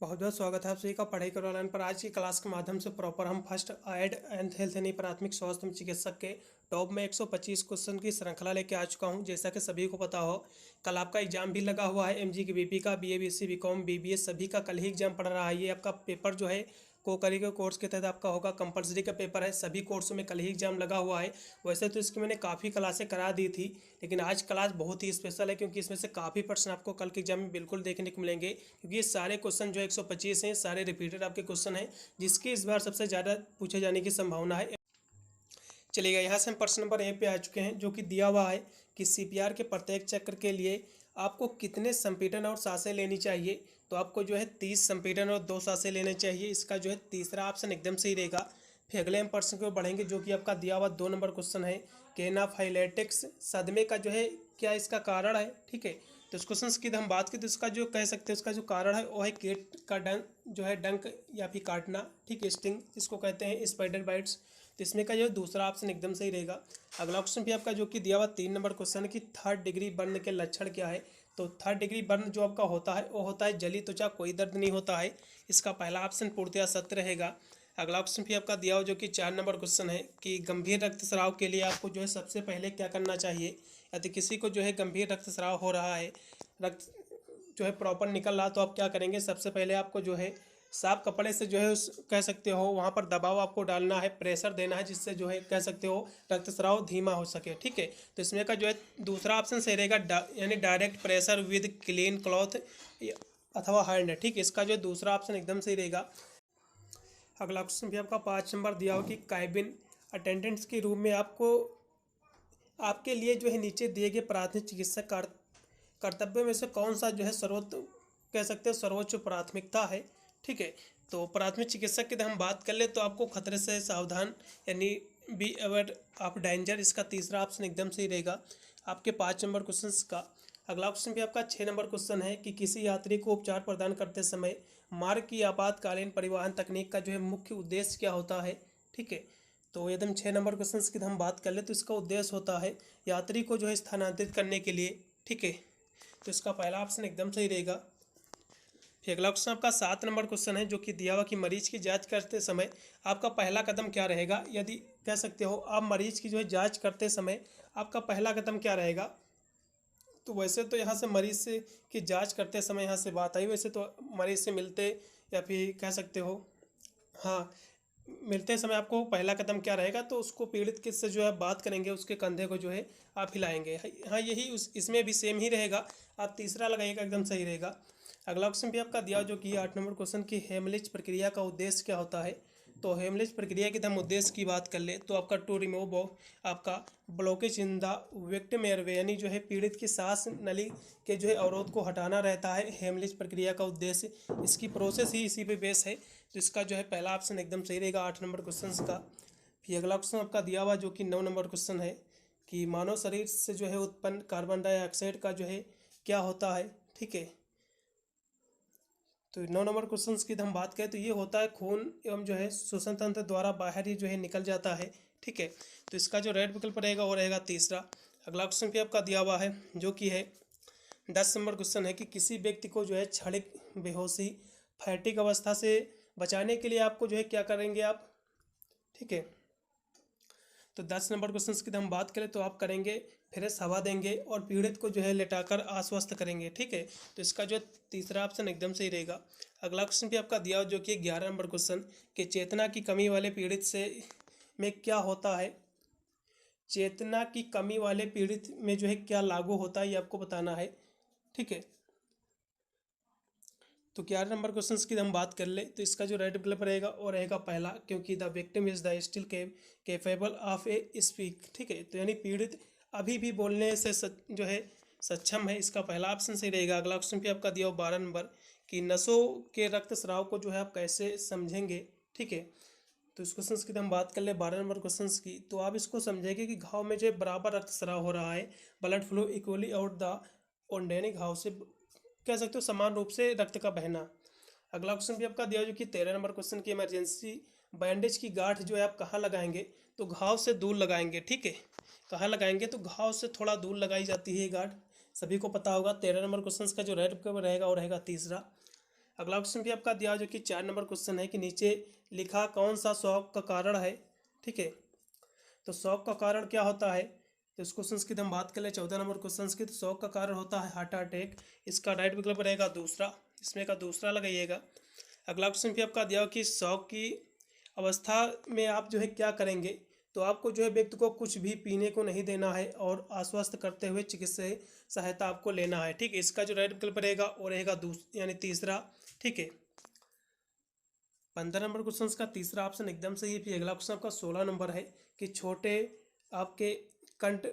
बहुत बहुत स्वागत है आप सभी का पढ़ाई करो ऑनलाइन पर। आज की क्लास के माध्यम से प्रॉपर हम फर्स्ट एड एंड हेल्थ यानी प्राथमिक स्वास्थ्य में चिकित्सक के टॉप में 125 क्वेश्चन की श्रृंखला लेके आ चुका हूं। जैसा कि सभी को पता हो, कल आपका एग्जाम भी लगा हुआ है। एमजी की बीपी का, बीए बीएससी बीकॉम बीबीए सभी का कल ही एग्जाम पड़ रहा है। ये आपका पेपर जो है को करिकुलर कोर्स के तहत आपका होगा, कंपलसरी का पेपर है। सभी कोर्सों में कल ही एग्जाम लगा हुआ है। वैसे तो इसकी मैंने काफ़ी क्लासें करा दी थी, लेकिन आज क्लास बहुत ही स्पेशल है क्योंकि इसमें से काफ़ी पर्सन आपको कल के एग्जाम में बिल्कुल देखने को मिलेंगे। क्योंकि ये सारे क्वेश्चन जो 125 हैं, सारे रिपीटेड आपके क्वेश्चन हैं, जिसके इस बार सबसे ज़्यादा पूछे जाने की संभावना है। चलिएगा, यहाँ से हम प्रश्न नंबर ए पे आ चुके हैं, जो कि दिया हुआ है कि सीपीआर के प्रत्येक चक्र के लिए आपको कितने संपीड़न और सांसें लेनी चाहिए। तो आपको जो है 30 संपीड़न और 2 सांसें लेने चाहिए। इसका जो है तीसरा ऑप्शन एकदम सही रहेगा। फिर अगले हम प्रश्न को बढ़ेंगे, जो कि आपका दिया हुआ 2 नंबर क्वेश्चन है कि एनाफाइलेटिक्स सदमे का जो है क्या इसका कारण है। ठीक है, तो इस क्वेश्चन की हम बात करें तो इसका जो कह सकते हैं उसका जो कारण है वो है कीट का डंक, जो है डंक या फिर काटना। ठीक है, स्टिंग इसको कहते हैं, स्पाइडर बाइट्स। तो इसमें का जो दूसरा ऑप्शन एकदम सही रहेगा। अगला क्वेश्चन भी आपका जो कि दिया हुआ 3 नंबर क्वेश्चन की थर्ड डिग्री बर्न के लक्षण क्या है। तो थर्ड डिग्री बर्न जो आपका होता है वो होता है जली त्वचा, कोई दर्द नहीं होता है। इसका पहला ऑप्शन पूर्णतया सत्य रहेगा। अगला क्वेश्चन भी आपका दिया हुआ जो कि 4 नंबर क्वेश्चन है कि गंभीर रक्तस्राव के लिए आपको जो है सबसे पहले क्या करना चाहिए। यदि किसी को जो है गंभीर रक्तस्राव हो रहा है, रक्त जो है प्रॉपर निकल रहा, तो आप क्या करेंगे, सबसे पहले आपको जो है साफ कपड़े से जो है कह सकते हो वहाँ पर दबाव आपको डालना है, प्रेशर देना है, जिससे जो है कह सकते हो रक्तस्राव धीमा हो सके। ठीक है, तो इसमें का जो है दूसरा ऑप्शन सही रहेगा, यानी direct pressure with clean cloth अथवा हैंड। ठीक है, इसका जो है दूसरा ऑप्शन एकदम सही रहेगा। अगला क्वेश्चन भी आपका 5 नंबर दिया हो कि कैबिन अटेंडेंट्स के रूम में आपको आपके लिए जो है नीचे दिए गए प्राथमिक चिकित्सा कर्तव्य में से कौन सा जो है सर्वोच्च कह सकते हैं सर्वोच्च प्राथमिकता है। ठीक है, तो प्राथमिक चिकित्सक की हम बात कर ले तो आपको खतरे से सावधान, यानी बी अवेयर ऑफ डेंजर, इसका तीसरा ऑप्शन एकदम सही रहेगा आपके 5 नंबर क्वेश्चन का। अगला क्वेश्चन भी आपका 6 नंबर क्वेश्चन है कि किसी यात्री को उपचार प्रदान करते समय मार्ग की आपातकालीन परिवहन तकनीक का जो है मुख्य उद्देश्य क्या होता है। ठीक है, तो यदि हम 6 नंबर क्वेश्चन की हम बात कर ले तो इसका उद्देश्य होता है यात्री को जो है स्थानांतरित करने के लिए। ठीक है, तो इसका पहला ऑप्शन एकदम सही रहेगा। फिर अगला क्वेश्चन आपका 7 नंबर क्वेश्चन है, जो कि दिया हुआ कि मरीज की जांच करते समय आपका पहला कदम क्या रहेगा। यदि कह सकते हो आप मरीज की जो है जांच करते समय आपका पहला कदम क्या रहेगा। तो वैसे तो यहाँ से मरीज से की जांच करते समय यहाँ से बात आई, वैसे तो मरीज से मिलते या फिर कह सकते हो, हाँ, मिलते समय आपको पहला कदम क्या रहेगा, तो उसको पीड़ित किस से जो है बात करेंगे, उसके कंधे को जो है आप हिलाएंगे। हाँ, यही उस इसमें भी सेम ही रहेगा, आप तीसरा लगाइएगा, एकदम सही रहेगा। अगला क्वेश्चन भी आपका दिया जो कि 8 नंबर क्वेश्चन की हेमलिज प्रक्रिया का उद्देश्य क्या होता है। तो हेमलिज प्रक्रिया के हम उद्देश्य की बात कर ले तो आपका टू रिमूव आपका blockage in the victim airway, यानी जो है पीड़ित की सांस नली के जो है अवरोध को हटाना रहता है हेमलिज प्रक्रिया का उद्देश्य। इसकी प्रोसेस ही इसी पे बेस है, तो इसका जो है पहला ऑप्शन एकदम सही रहेगा 8 नंबर क्वेश्चन का। फिर अगला क्वेश्चन आपका दिया हुआ जो कि 9 नंबर क्वेश्चन है कि मानव शरीर से जो है उत्पन्न कार्बन डाइऑक्साइड का जो है क्या होता है। ठीक है, तो 9 नंबर क्वेश्चन की हम बात करें तो ये होता है खून एवं जो है श्वसन तंत्र द्वारा बाहर ही जो है निकल जाता है। ठीक है, तो इसका जो रेड विकल्प रहेगा वो रहेगा तीसरा। अगला क्वेश्चन भी आपका दिया हुआ है जो कि है 10 नंबर क्वेश्चन है कि किसी व्यक्ति को जो है क्षणिक बेहोशी फैटिक अवस्था से बचाने के लिए आपको जो है क्या करेंगे आप। ठीक है, तो 10 नंबर क्वेश्चन की हम बात करें तो आप करेंगे फ्रेश हवा देंगे और पीड़ित को जो है लेटाकर आश्वस्त करेंगे। ठीक है, तो इसका जो तीसरा ऑप्शन एकदम सही रहेगा। अगला क्वेश्चन भी आपका दिया जो कि 11 नंबर क्वेश्चन कि चेतना की कमी वाले पीड़ित से में क्या होता है। चेतना की कमी वाले पीड़ित में जो है क्या लागू होता है, ये आपको बताना है। ठीक है, तो 11 नंबर क्वेश्चन की हम बात कर ले तो इसका जो राइट विकल्प रहेगा वो रहेगा पहला, क्योंकि the victim is the still capable of A speak. ठीक है, तो यानी पीड़ित अभी भी बोलने से जो है सक्षम है, इसका पहला ऑप्शन सही रहेगा। अगला क्वेश्चन भी आपका दिया हो 12 नंबर कि नसों के रक्तस्राव को जो है आप कैसे समझेंगे। ठीक है, तो इस क्वेश्चन की हम बात कर ले 12 नंबर क्वेश्चन की, तो आप इसको समझेंगे कि घाव में जो है बराबर रक्तस्राव हो रहा है, blood flow equally out the ओंडेनी, घाव से कह सकते हो समान रूप से रक्त का बहना। अगला क्वेश्चन भी आपका दिया जो कि 13 नंबर क्वेश्चन की इमरजेंसी बैंडेज की गांठ जो है आप कहाँ लगाएंगे, तो घाव से दूर लगाएंगे। ठीक है, कहाँ लगाएंगे, तो घाव से थोड़ा दूर लगाई जाती है ये गांठ, सभी को पता होगा। 13 नंबर क्वेश्चन का जो राइट रहेगा वो रहेगा तीसरा। अगला क्वेश्चन भी आपका दिया जो कि 4 नंबर क्वेश्चन है कि नीचे लिखा कौन सा शौक का कारण है। ठीक है, तो शौक का कारण क्या होता है, तो इस क्वेश्चन की हम बात कर ले 14 नंबर क्वेश्चन की। तो शौक का कारण होता है हार्ट अटैक, इसका राइट विकल्प रहेगा दूसरा, इसमें का दूसरा लगाइएगा। अगला क्वेश्चन भी आपका दिया कि शौक की अवस्था में आप जो है क्या करेंगे, तो आपको जो है व्यक्ति को कुछ भी पीने को नहीं देना है और आश्वस्त करते हुए चिकित्सीय सहायता आपको लेना है। ठीक है, इसका जो राइट विकल्प रहेगा वो रहेगा यानी तीसरा। ठीक है, 15 नंबर क्वेश्चन का तीसरा ऑप्शन एकदम सही है। फिर अगला क्वेश्चन आपका 16 नंबर है कि छोटे आपके कट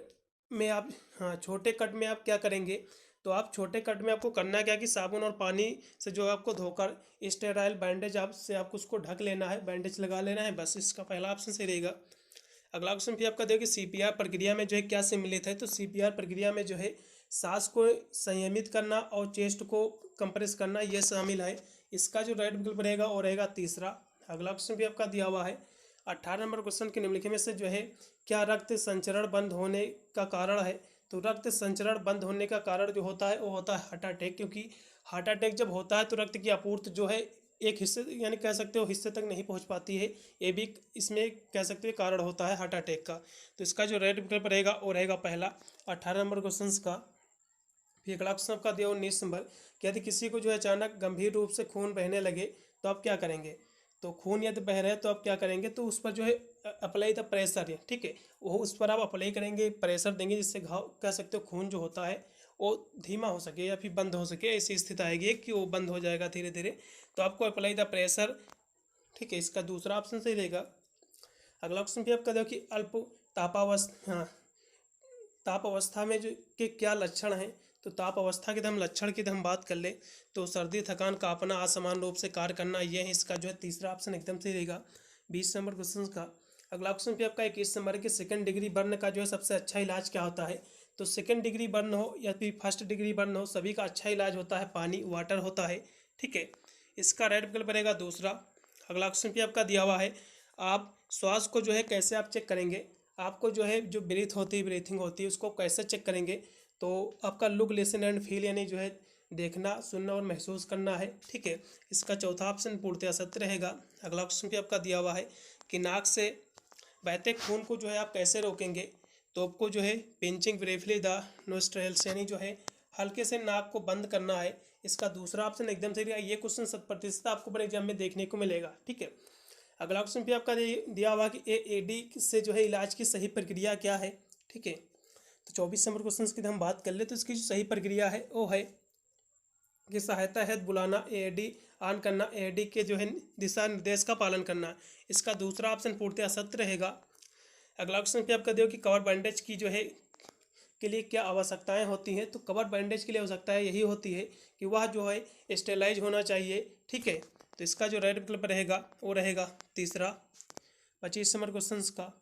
में आप, हाँ, छोटे कट में आप क्या करेंगे, तो आप छोटे कट में आपको करना क्या कि साबुन और पानी से जो आपको धोकर स्टेराइल बैंडेज आप से आपको उसको ढक लेना है, बैंडेज लगा लेना है, बस। इसका पहला ऑप्शन सही रहेगा। अगला क्वेश्चन भी आपका देखिए सीपीआर प्रक्रिया में जो है क्या सम्मिलित है, तो सीपीआर प्रक्रिया में जो है सांस को संयमित करना और चेस्ट को कंप्रेस करना यह शामिल है। इसका जो राइट विकल्प रहेगा वो रहेगा तीसरा। अगला क्वेश्चन भी आपका दिया हुआ है 18 नंबर क्वेश्चन के निम्नलिखित में से जो है क्या रक्त संचरण बंद होने का कारण है, तो रक्त संचरण बंद होने का कारण जो होता है वो होता है हार्ट अटैक, क्योंकि हार्ट अटैक जब होता है तो रक्त की आपूर्ति जो है एक हिस्से यानी कह सकते हो हिस्से तक नहीं पहुंच पाती है, ये भी इसमें कह सकते हो कारण होता है हार्ट अटैक का। तो इसका जो राइट विकल्प रहेगा वो रहेगा पहला 18 नंबर क्वेश्चन का। फिर अगला क्वेश्चन आपका दिया 19 नंबर कि यदि किसी को जो है अचानक गंभीर रूप से खून बहने लगे तो आप क्या करेंगे, तो खून यदि बह रहा है तो आप क्या करेंगे, तो उस पर जो है अप्लाई द प्रेशर है। ठीक है, वो उस पर आप अप्लाई करेंगे, प्रेशर देंगे, जिससे घाव कह सकते हो खून जो होता है वो धीमा हो सके या फिर बंद हो सके, ऐसी स्थिति आएगी कि वो बंद हो जाएगा धीरे धीरे, तो आपको अप्लाई द प्रेशर। ठीक है, इसका दूसरा ऑप्शन सही रहेगा। अगला क्वेश्चन भी आपका देखो कि अल्प तापावस्था, हाँ, ताप अवस्था में जो के क्या लक्षण हैं, तो ताप अवस्था के हम लक्षण की हम बात कर ले तो सर्दी, थकान, कांपना, असमान रूप से कार्य करना, यह है इसका जो है तीसरा ऑप्शन एकदम सही रहेगा 20 नंबर क्वेश्चन का। अगला क्वेश्चन भी आपका 21 नंबर के सेकंड डिग्री बर्न का जो है सबसे अच्छा इलाज क्या होता है, तो सेकंड डिग्री बर्न हो या फिर फर्स्ट डिग्री बर्न हो, सभी का अच्छा इलाज होता है पानी, वाटर होता है। ठीक है, इसका राइट विकल्प रहेगा दूसरा। अगला क्वेश्चन भी आपका दिया हुआ है आप श्वास को जो है कैसे आप चेक करेंगे, आपको जो है जो ब्रीथ होती है, ब्रीथिंग होती है, उसको कैसे चेक करेंगे, तो आपका लुक, लिसन एंड फील यानी जो है देखना, सुनना और महसूस करना है। ठीक है, इसका चौथा ऑप्शन पूर्णतया सत्य रहेगा। अगला क्वेश्चन भी आपका दिया हुआ है कि नाक से बहते खून को जो है आप कैसे रोकेंगे, तो आपको जो है पिंचिंग ब्रीफली द नोस्ट्रल्स यानी जो है हल्के से नाक को बंद करना है। इसका दूसरा ऑप्शन एकदम सही रहेगा। ये क्वेश्चन 100% आपको बड़े एग्जाम में देखने को मिलेगा। ठीक है, अगला ऑप्शन भी आपका दिया हुआ कि एडी से जो है इलाज की सही प्रक्रिया क्या है। ठीक है, तो 24 नंबर क्वेश्चन की हम बात कर ले तो इसकी जो सही प्रक्रिया है वो है कि सहायता है बुलाना, एडी ऑन करना, एडी के जो है दिशा निर्देश का पालन करना। इसका दूसरा ऑप्शन पूर्णतः सत्य रहेगा। अगला क्वेश्चन पे आपका देखो कि कवर बैंडेज की जो है के लिए क्या आवश्यकताएं होती हैं, तो कवर बैंडेज के लिए आवश्यकताएं यही होती है कि वह जो है स्टेलाइज होना चाहिए। ठीक है, तो इसका जो राइट विकल्प रहेगा वो रहेगा तीसरा 25 नंबर क्वेश्चन का।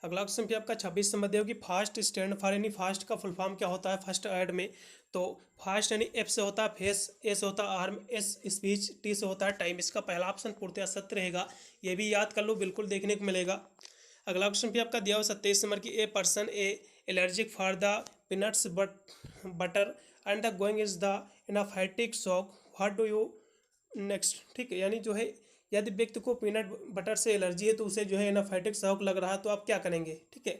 अगला क्वेश्चन भी आपका 26 नंबर देखो कि फास्ट स्टैंड फॉर यानी फास्ट का फुल फॉर्म क्या होता है फर्स्ट ऐड में, तो फास्ट यानी एफ से होता है फेस, ए से होता है आर्म, एस स्पीच, टी से होता है टाइम। इसका पहला ऑप्शन पूर्णतः सत्य रहेगा, ये भी याद कर लो, बिल्कुल देखने को मिलेगा। अगला क्वेश्चन भी आपका दिया हुआ 27 नंबर की a person a allergic for the peanuts butter and the going is the anaphylactic shock what do you next. ठीक है, यानी जो है यदि व्यक्ति को पीनट बटर से एलर्जी है तो उसे जो है एनाफाइटिक शॉक लग रहा है, तो आप क्या करेंगे। ठीक है,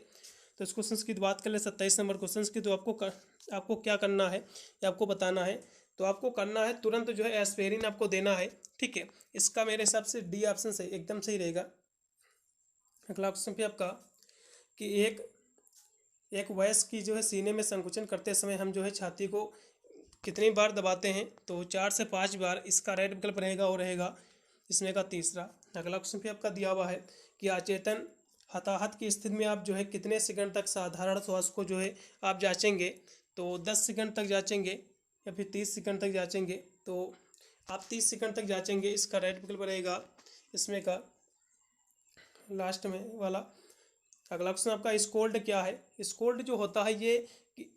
तो इस क्वेश्चन की बात कर ले 27 नंबर क्वेश्चन की, तो आपको क्या करना है या आपको बताना है, तो आपको करना है तुरंत जो है एस्पिरिन आपको देना है। ठीक है, इसका मेरे हिसाब से डी ऑप्शन से एकदम सही रहेगा। अगला क्वेश्चन भी आपका कि एक वयस्क की जो है सीने में संकुचन करते समय हम जो है छाती को कितनी बार दबाते हैं, तो 4 से 5 बार। इसका राइट विकल्प रहेगा और रहेगा इसमें का तीसरा। अगला क्वेश्चन भी आपका दिया हुआ है कि अचेतन हताहत की स्थिति में आप जो है कितने सेकंड तक साधारण श्वास को जो है आप जांचेंगे, तो 10 सेकंड तक जांचेंगे या फिर 30 सेकंड तक जांचेंगे, तो आप 30 सेकंड तक जांचेंगे। इसका राइट विकल्प रहेगा इसमें का लास्ट में वाला। अगला क्वेश्चन आपका स्कोल्ड क्या है, स्कोल्ड जो होता है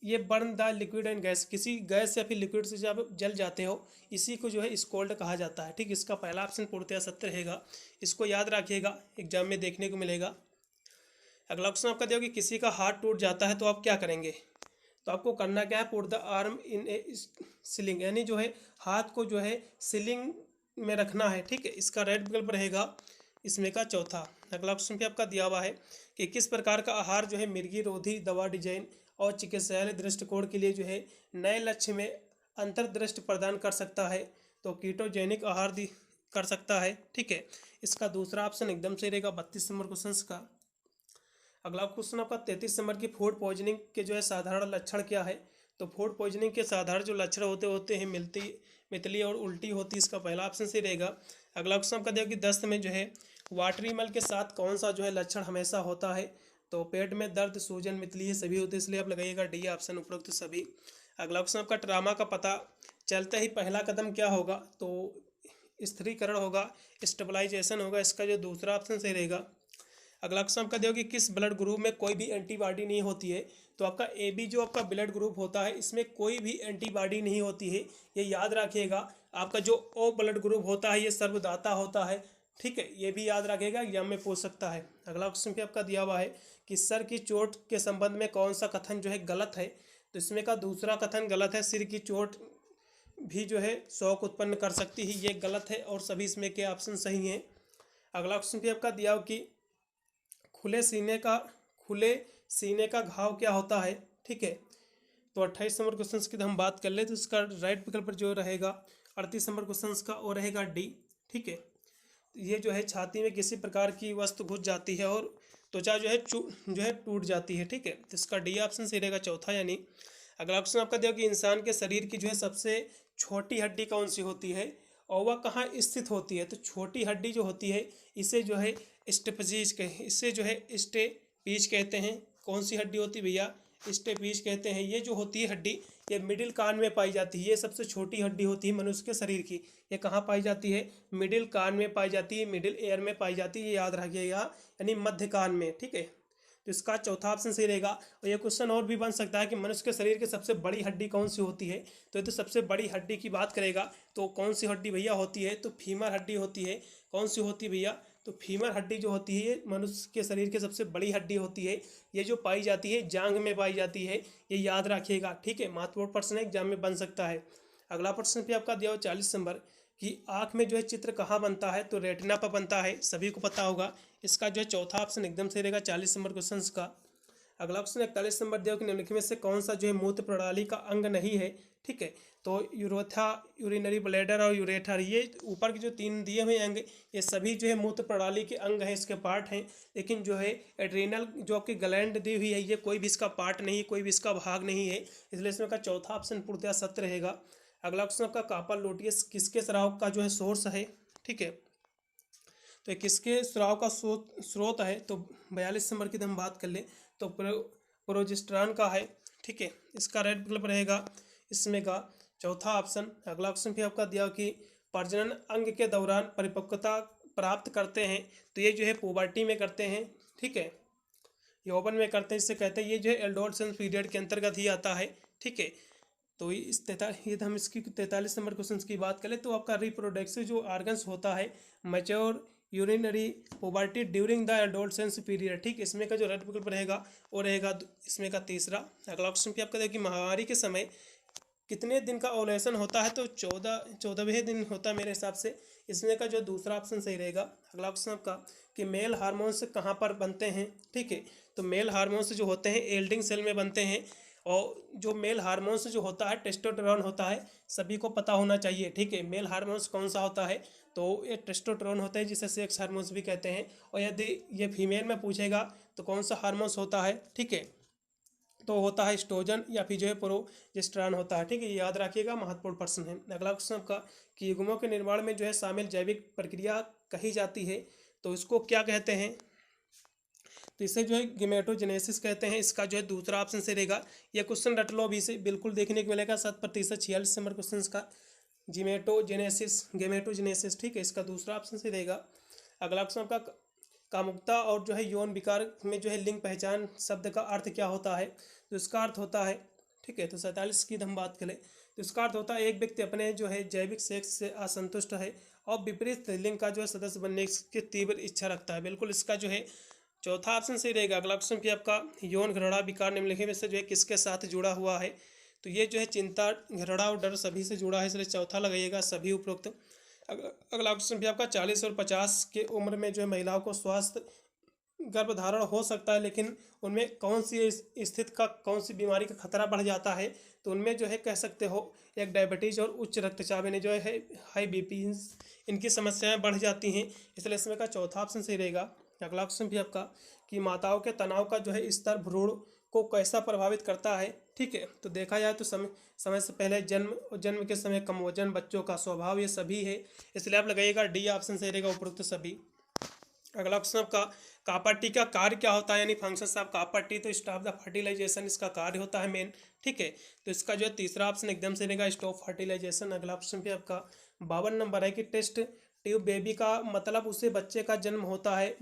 ये burn the liquid and gas, किसी गैस या फिर लिक्विड से जब जल जाते हो इसी को जो है स्कोल्ड कहा जाता है। ठीक, इसका पहला ऑप्शन पूर्णतः सत्य रहेगा, इसको याद रखिएगा, एग्जाम में देखने को मिलेगा। अगला क्वेश्चन आपका देखो कि किसी का हाथ टूट जाता है तो आप क्या करेंगे, तो आपको करना क्या है, put the arm in A ceiling, यानी जो है हाथ को जो है सीलिंग में रखना है। ठीक है, इसका राइट विकल्प रहेगा इसमें का चौथा। अगला क्वेश्चन भी आपका दिया हुआ है कि किस प्रकार का आहार जो है मिर्गी रोधी दवा डिजाइन और चिकित्सालय दृष्टिकोण के लिए जो है नए लक्ष्य में अंतर्दृष्टि प्रदान कर सकता है। तो कीटोजेनिक आहार कर सकता है। ठीक है, इसका दूसरा ऑप्शन एकदम सही रहेगा 32 नंबर क्वेश्चन का। अगला क्वेश्चन आपका 33 नंबर की फूड पॉइजनिंग के जो है साधारण लक्षण क्या है। तो फूड पॉइजनिंग के साधारण जो लक्षण होते हैं मितली और उल्टी होती है, इसका पहला ऑप्शन सही रहेगा। अगला क्वेश्चन आपका दिया कि दस्त में जो है वाटरी मल के साथ कौन सा जो है लक्षण हमेशा होता है। तो पेट में दर्द, सूजन, मितली ये सभी होते हैं, इसलिए आप लगाइएगा डी ऑप्शन उपरोक्त सभी। अगला क्वेश्चन आपका ट्रामा का पता चलते ही पहला कदम क्या होगा। तो स्थिरीकरण होगा, स्टेबलाइजेशन होगा, इसका जो दूसरा ऑप्शन सही रहेगा। अगला क्वेश्चन आपका दिया कि किस ब्लड ग्रुप में कोई भी एंटीबॉडी नहीं होती है। तो आपका ए बी जो आपका ब्लड ग्रुप होता है इसमें कोई भी एंटीबॉडी नहीं होती है, ये याद रखिएगा। आपका जो ओ ब्लड ग्रुप होता है ये सर्वदाता होता है। ठीक है, ये भी याद रखिएगा, एग्जाम में पूछ सकता है। अगला क्वेश्चन भी आपका दिया हुआ है कि सर की चोट के संबंध में कौन सा कथन जो है गलत है। तो इसमें का दूसरा कथन गलत है, सिर की चोट भी जो है शौक उत्पन्न कर सकती है, ये गलत है और सभी इसमें के ऑप्शन सही हैं। अगला क्वेश्चन भी आपका दिया हो कि खुले सीने का घाव क्या होता है। ठीक है, तो 28 नंबर क्वेश्चन की हम बात कर ले तो इसका राइट विकल्प जो रहेगा 38 नंबर क्वेश्चन का और रहेगा डी। ठीक है, ये जो है छाती में किसी प्रकार की वस्तु घुस जाती है और त्वचा जो है टूट जाती है। ठीक है, तो इसका डी ऑप्शन सही रहेगा चौथा यानी। अगला क्वेश्चन आपका दिया कि इंसान के शरीर की जो है सबसे छोटी हड्डी कौन सी होती है और वह कहाँ स्थित होती है। तो छोटी हड्डी जो होती है इसे जो है स्टेपीज कहते हैं। कौन सी हड्डी होती है भैया, स्टेपीज कहते हैं। ये जो होती है हड्डी ये मिडिल कान में पाई जाती है, ये सबसे छोटी हड्डी होती है मनुष्य के शरीर की। ये कहाँ पाई जाती है, मिडिल कान में पाई जाती है, मिडिल एयर में पाई जाती है, ये याद रखिएगा, यानी मध्य कान में। ठीक है, तो इसका चौथा ऑप्शन सही रहेगा। और ये क्वेश्चन और भी बन सकता है कि मनुष्य के शरीर की सबसे बड़ी हड्डी कौन सी होती है। तो ये तो सबसे बड़ी हड्डी की बात करेगा तो कौन सी हड्डी भैया होती है, तो फीमर हड्डी होती है। कौन सी होती है भैया, तो फीमर हड्डी जो होती है ये मनुष्य के शरीर की सबसे बड़ी हड्डी होती है। ये जो पाई जाती है जांघ में पाई जाती है, ये याद रखिएगा। ठीक है, महत्वपूर्ण प्रश्न एग्जाम में बन सकता है। अगला प्रश्न भी आपका दिया हो 40 नंबर कि आँख में जो है चित्र कहाँ बनता है। तो रेटिना पर बनता है, सभी को पता होगा। इसका जो है चौथा ऑप्शन एकदम सही रहेगा 40 नंबर क्वेश्चन का। अगला क्वेश्चन 41 नंबर दिया कि निम्नलिखित में से कौन सा जो है मूत्र प्रणाली का अंग नहीं है। ठीक है, तो यूरोथा, यूरिनरी ब्लैडर और यूरेटर, ये ऊपर के जो तीन दिए हुए अंग ये सभी जो है मूत्र प्रणाली के अंग हैं, इसके पार्ट हैं। लेकिन जो है एड्रीनल जो आपकी ग्लैंड दी हुई है ये कोई भी इसका पार्ट नहीं है, कोई भी इसका भाग नहीं है, इसलिए इसमें का चौथा ऑप्शन पूर्णतः सत्य रहेगा। अगला क्वेश्चन आपका कार्पल लुटियस किसके स्राव का जो है सोर्स है। ठीक है, तो किसके स्राव का स्रोत है। तो 42 नंबर की हम बात कर ले तो प्रोजेस्टेरॉन का है। ठीक है, इसका राइट विकल्प रहेगा इसमें का चौथा ऑप्शन। अगला ऑप्शन भी आपका दिया कि प्रजनन अंग के दौरान परिपक्वता प्राप्त करते हैं। तो ये जो है पुबर्टी में करते हैं। ठीक है, यौवन में करते हैं, इससे कहते हैं ये जो है एडोलसेंस पीरियड के अंतर्गत ही आता है। ठीक है, तो ये हम इसकी 43 नंबर क्वेश्चन की बात करें तो आपका रिप्रोडक्टिव जो ऑर्गन्स होता है mature urinary puberty during the adolescence period. ठीक, इसमें का जो राइट विकल्प रहेगा वो रहेगा इसमें का तीसरा। अगला क्वेश्चन भी आपका देखिए महामारी के समय कितने दिन का ओवुलेशन होता है। तो 14वें दिन होता है मेरे हिसाब से, इसमें का जो दूसरा ऑप्शन सही रहेगा। अगला क्वेश्चन आपका कि मेल हार्मोन्स कहाँ पर बनते हैं। ठीक है, तो मेल हार्मोन्स जो होते हैं एल्डिंग सेल में बनते हैं। और जो मेल हार्मोन्स जो होता है टेस्टोस्टेरोन होता है, सभी को पता होना चाहिए। ठीक है, मेल हार्मोन्स कौन सा होता है, तो ये टेस्टोस्टेरोन होता है जिसे सेक्स हार्मोन्स भी कहते हैं। और यदि ये फीमेल में पूछेगा तो कौन सा हार्मोन्स होता है। ठीक है, तो होता है एस्ट्रोजन या फिर जो है प्रोजेस्टेरॉन होता है। ठीक है, ये याद रखिएगा, महत्वपूर्ण प्रश्न है। अगला क्वेश्चन आपका कि युग्मों के निर्माण में जो है शामिल जैविक प्रक्रिया कही जाती है। तो इसको क्या कहते हैं, तो इसे जो है गेमेटोजेनेसिस कहते हैं। इसका जो है दूसरा ऑप्शन से रहेगा। यह क्वेश्चन रट लो अभी से, बिल्कुल देखने को मिलेगा 7% 46 नंबर क्वेश्चन का गेमेटोजेनेसिस। ठीक है, इसका दूसरा ऑप्शन से रहेगा। अगला क्वेश्चन आपका कामुकता और जो है यौन विकार में जो है लिंग पहचान शब्द का अर्थ क्या होता है। तो इसका अर्थ होता है, ठीक है, तो 47 की हम बात करें तो इसका अर्थ होता है एक व्यक्ति अपने जो है जैविक सेक्स से असंतुष्ट है और विपरीत लिंग का जो है सदस्य बनने की तीव्र इच्छा रखता है। बिल्कुल इसका जो है चौथा ऑप्शन सही रहेगा। अगला क्वेश्चन भी आपका यौन घृणा विकार निम्नलिखित में से जो है किसके साथ जुड़ा हुआ है? तो ये जो है चिंता, घृणा और डर सभी से जुड़ा है, इसलिए चौथा लगाइएगा सभी उपरोक्त। अगला क्वेश्चन भी आपका 40 और 50 के उम्र में जो है महिलाओं को स्वास्थ्य गर्भधारण हो सकता है, लेकिन उनमें कौन सी स्थिति का, कौन सी बीमारी का खतरा बढ़ जाता है? तो उनमें जो है कह सकते हो एक डायबिटीज और उच्च रक्तचाप यानी जो है हाई बीपी, इनकी समस्याएं बढ़ जाती हैं, इसलिए इसमें का चौथा ऑप्शन सही रहेगा। अगला क्वेश्चन भी आपका कि माताओं के तनाव का जो है स्तर भ्रूण को कैसा प्रभावित करता है? ठीक है, तो देखा जाए तो समय से पहले जन्म और जन्म के समय कम वजन, बच्चों का स्वभाव, ये सभी है, इसलिए आप लगाइएगा डी ऑप्शन सही रहेगा, उपरोक्त सभी। अगला क्वेश्चन आपका कापट्टी का कार्य क्या होता है? यानी फंक्शंस ऑफ कापट्टी, तो स्टॉप द फर्टिलाइजेशन इसका कार्य होता है मेन। ठीक है, तो इसका जो है तीसरा ऑप्शन एकदम से रहेगा, स्टॉप फर्टिलाइजेशन। अगला ऑप्शन भी आपका 52 नंबर है कि टेस्ट ट्यूब बेबी का मतलब उसे बच्चे का जन्म होता है